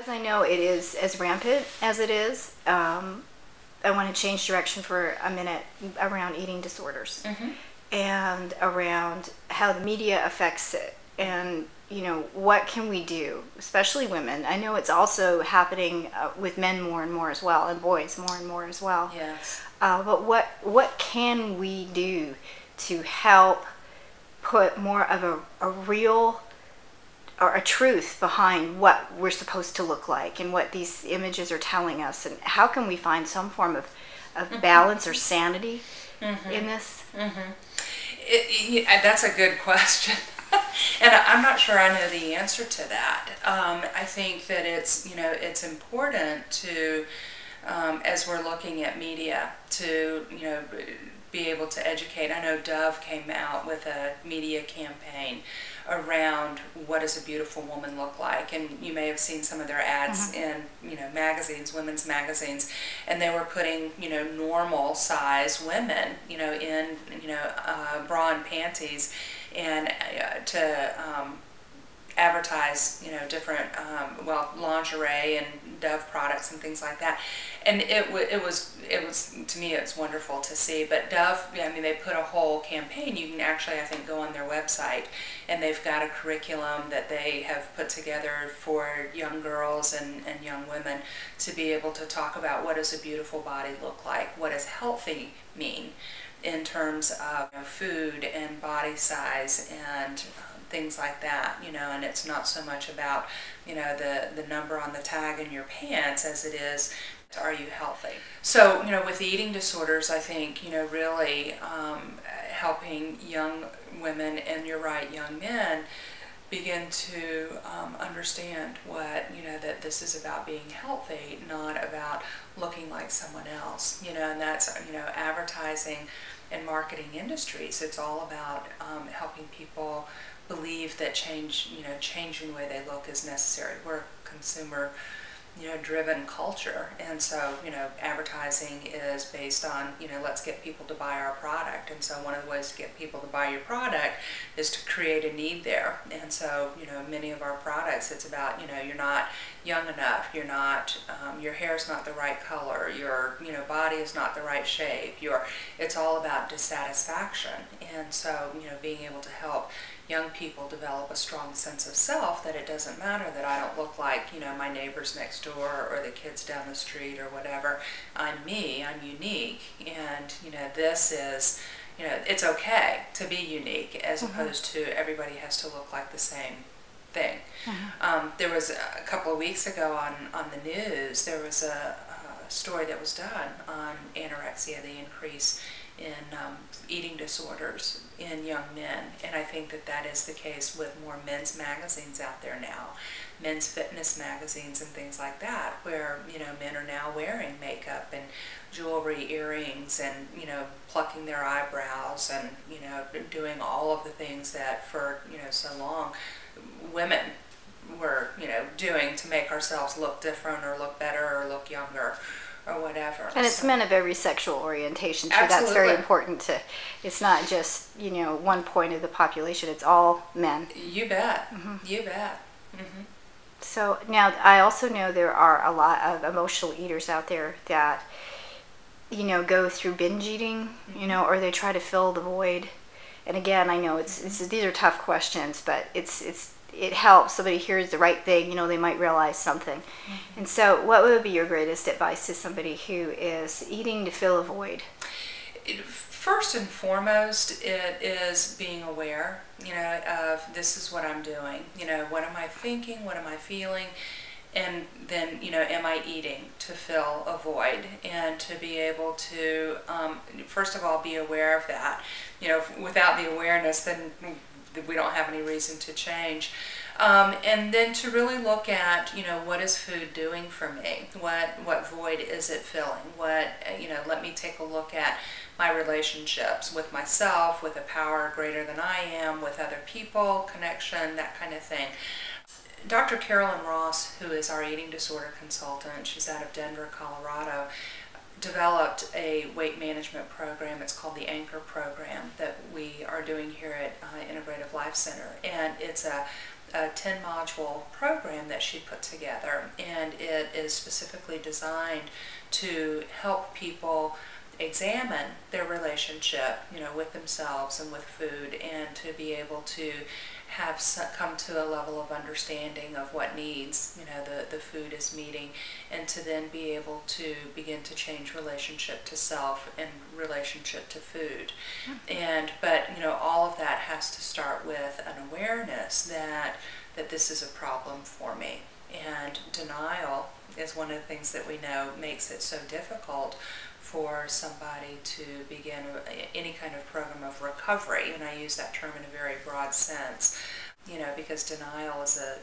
As I know it is as rampant as it is, I want to change direction for a minute around eating disorders and around how the media affects it. And, what can we do, especially women? I know it's also happening with men more and more as well, and boys more and more as well. Yes. But what can we do to help put more of a real or a truth behind what we're supposed to look like and what these images are telling us, and how can we find some form of balance or sanity in this? That's a good question. And I'm not sure I know the answer to that. I think that it's important to, as we're looking at media, to be able to educate. I know Dove came out with a media campaign around what does a beautiful woman look like, and you may have seen some of their ads in magazines, women's magazines, and they were putting normal size women in bra and panties, and to advertise different lingerie and Dove products and things like that. And it was to me, it's wonderful to see. But Dove, they put a whole campaign. You can actually, I think, go on their website, and they've got a curriculum that they have put together for young girls and young women to be able to talk about what does a beautiful body look like, what does healthy mean in terms of food and body size and things like that, and it's not so much about, the number on the tag in your pants as it is, are you healthy? So, with eating disorders, I think, really helping young women, and you're right, young men, begin to understand what, that this is about being healthy, not about looking like someone else, and that's, advertising and marketing industries. It's all about helping people believe that changing the way they look is necessary. We're a consumer driven culture, and so advertising is based on let's get people to buy our product. And so one of the ways to get people to buy your product is to create a need there. And so many of our products, it's about you're not young enough, you're not your hair's not the right color, your body is not the right shape, it's all about dissatisfaction. And so being able to help young people develop a strong sense of self, that it doesn't matter that I don't look like my neighbors next door or the kids down the street or whatever. I'm me, I'm unique, and this is it's okay to be unique, as opposed to everybody has to look like the same thing. There was a couple of weeks ago on the news, there was a story that was done on anorexia, the increase in eating disorders in young men, and I think that is the case with more men's magazines out there now, men's fitness magazines and things like that, where men are now wearing makeup and jewelry, earrings, and plucking their eyebrows, and doing all of the things that for so long women were doing to make ourselves look different or look better or look younger or whatever. And it's men of every sexual orientation too. Absolutely. That's very important to, it's not just one point of the population, it's all men. You bet. You bet. So now I also know there are a lot of emotional eaters out there that go through binge eating, or they try to fill the void. And again, I know these are tough questions, but it helps. Somebody hears the right thing, they might realize something. And so what would be your greatest advice to somebody who is eating to fill a void? First and foremost, it is being aware, of this is what I'm doing. What am I thinking? What am I feeling? And then, am I eating to fill a void? And to be able to, first of all, be aware of that. Without the awareness, then we don't have any reason to change. And then to really look at, what is food doing for me? What void is it filling? Let me take a look at my relationships with myself, with a power greater than I am, with other people, connection, that kind of thing. Dr. Carolyn Ross, who is our eating disorder consultant, she's out of Denver, Colorado, developed a weight management program. It's called the Anchor program that we are doing here at Integrative Life Center, and it's a 10-module program that she put together, and it is specifically designed to help people examine their relationship, with themselves and with food, and to be able to come to a level of understanding of what needs the food is meeting, and to then be able to begin to change relationship to self and relationship to food. But all of that has to start with an awareness that this is a problem for me. And denial is one of the things that we know makes it so difficult for somebody to begin any kind of program of recovery, and I use that term in a very broad sense, because denial is a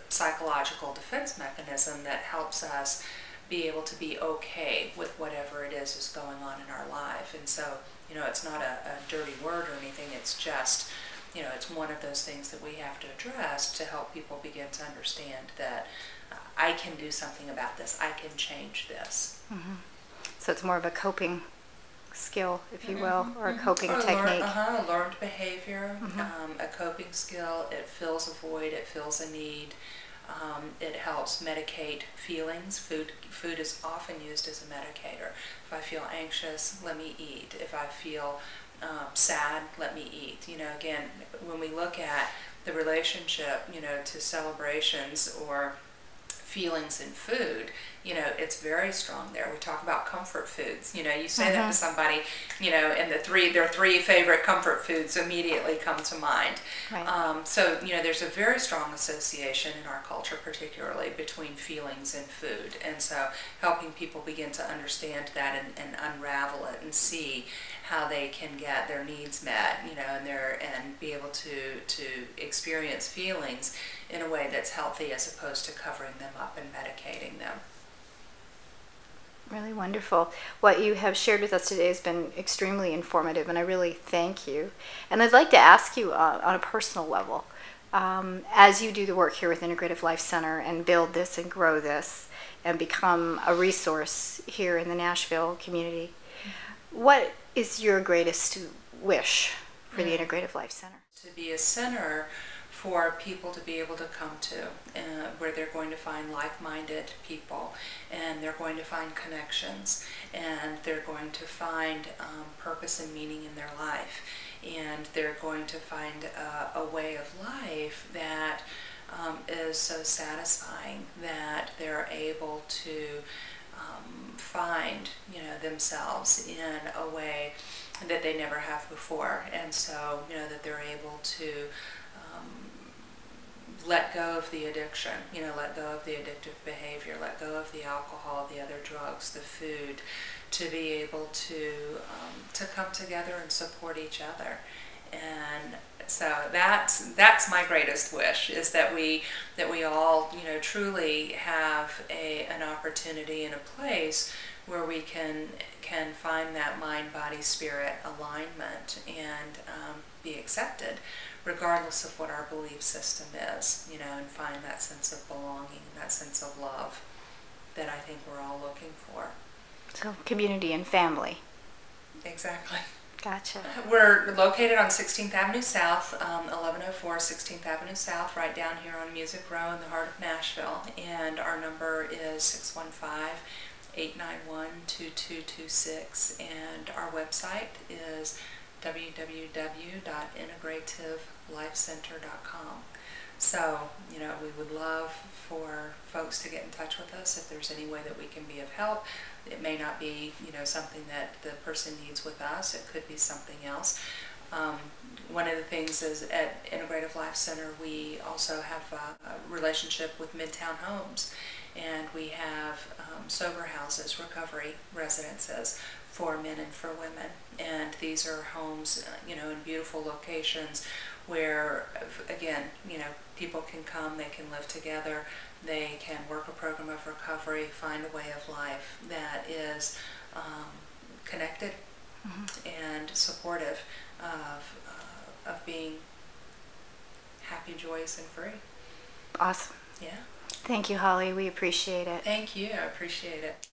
psychological defense mechanism that helps us be able to be okay with whatever it is going on in our life. And so, it's not a dirty word or anything, it's just, it's one of those things that we have to address to help people begin to understand that I can do something about this, I can change this. Mm-hmm. So it's more of a coping skill, if you will, or a coping technique. A learned behavior, a coping skill. It fills a void, it fills a need. It helps medicate feelings. Food is often used as a medicator. If I feel anxious, let me eat. If I feel sad, let me eat. Again, when we look at the relationship, to celebrations or feelings in food, it's very strong there. We talk about comfort foods. You say that to somebody, and their three favorite comfort foods immediately come to mind. Right. So, there's a very strong association in our culture, particularly between feelings and food. And so helping people begin to understand that and unravel it and see how they can get their needs met, and be able to experience feelings in a way that's healthy as opposed to covering them up and medicating them. Really wonderful. What you have shared with us today has been extremely informative, and I really thank you. And I'd like to ask you on a personal level, as you do the work here with Integrative Life Center and build this and grow this and become a resource here in the Nashville community, what is your greatest wish for the Integrative Life Center? To be a center for people to be able to come to, where they're going to find like-minded people, and they're going to find connections, and they're going to find purpose and meaning in their life, and they're going to find a way of life that is so satisfying that they're able to find themselves in a way that they never have before, and so that they're able to let go of the addiction, let go of the addictive behavior, let go of the alcohol, the other drugs, the food, to be able to come together and support each other. And so that's my greatest wish, is that we all truly have an opportunity and a place where we can find that mind, body, spirit alignment and be accepted, regardless of what our belief system is, and find that sense of belonging and that sense of love that I think we're all looking for. So community and family. Exactly. Gotcha. We're located on 16th Avenue South, 1104 16th Avenue South, right down here on Music Row in the heart of Nashville. And our number is 615-891-2226. And our website is www.integrativeliFcenter.com. So, we would love for folks to get in touch with us if there's any way that we can be of help. It may not be, something that the person needs with us. It could be something else. One of the things is at Integrative Life Center, we also have a relationship with Midtown Homes, and we have sober houses, recovery residences for men and for women. And these are homes, in beautiful locations where, again, people can come, they can live together, they can work a program of recovery, find a way of life that is connected and supportive of being happy, joyous, and free. Awesome. Yeah. Thank you, Holly. We appreciate it. Thank you. I appreciate it.